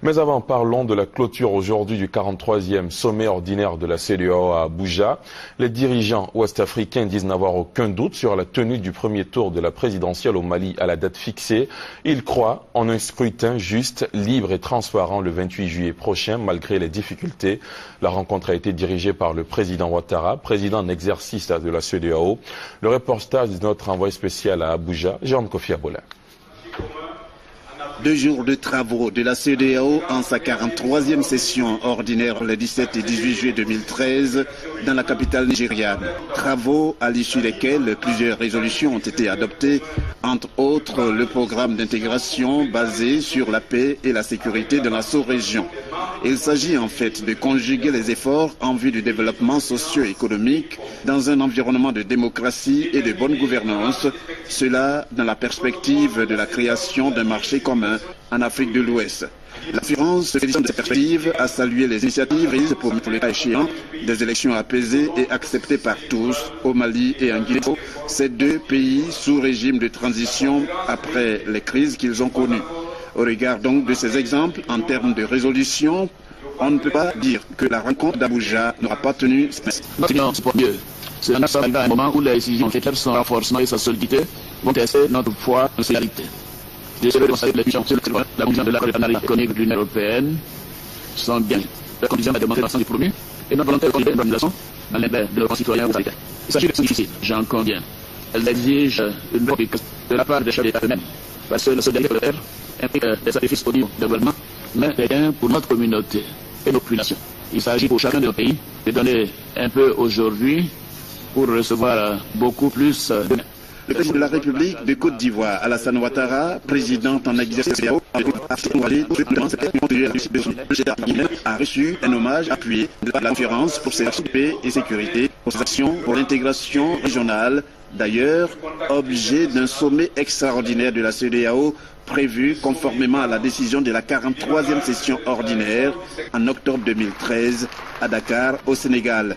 Mais avant, parlons de la clôture aujourd'hui du 43e sommet ordinaire de la CEDEAO à Abuja. Les dirigeants ouest-africains disent n'avoir aucun doute sur la tenue du premier tour de la présidentielle au Mali à la date fixée. Ils croient en un scrutin juste, libre et transparent le 28 juillet prochain, malgré les difficultés. La rencontre a été dirigée par le président Ouattara, président en exercice de la CEDEAO. Le reportage de notre envoyé spécial à Abuja, Jean Kofi Abola. 2 jours de travaux de la CEDEAO en sa 43e session ordinaire le 17 et 18 juillet 2013 dans la capitale nigériane. Travaux à l'issue desquels plusieurs résolutions ont été adoptées, entre autres le programme d'intégration basé sur la paix et la sécurité dans la sous-région. Il s'agit en fait de conjuguer les efforts en vue du développement socio-économique dans un environnement de démocratie et de bonne gouvernance, cela dans la perspective de la création d'un marché commun en Afrique de l'Ouest. La France se félicite de cette perspective à saluer les initiatives prises pour le cas échéant des élections apaisées et acceptées par tous au Mali et en Guinée, ces deux pays sous régime de transition après les crises qu'ils ont connues. Au regard donc de ces exemples, en termes de résolution, on ne peut pas dire que la rencontre d'Abuja n'aura pas tenu. C'est un moment où les décisions qui son renforcement et sa solidité vont tester notre foi en solidarité. Je souhaite constater que les puissances sur le terrain, la condition de l'accord de partenariat économique de l'Union européenne sont bien. La condition de démontrer l'ensemble du promu et notre volonté de conduire une organisation dans l'intérêt de nos concitoyens ou africains. Il s'agit d'actions difficiles, j'en conviens. Elles exigent une politique de la part des chefs d'État eux-mêmes, parce que la solidarité de terre implique des sacrifices au niveau du développement, mais des gains pour notre communauté et nos populations. Il s'agit pour chacun de nos pays de donner un peu aujourd'hui pour recevoir beaucoup plus demain. Le président de la République de Côte d'Ivoire, Alassane Ouattara, président en exercice de a reçu un hommage appuyé de la conférence pour ses actions de paix et sécurité, pour ses actions pour l'intégration régionale, d'ailleurs objet d'un sommet extraordinaire de la CEDEAO prévu conformément à la décision de la 43e session ordinaire en octobre 2013 à Dakar, au Sénégal.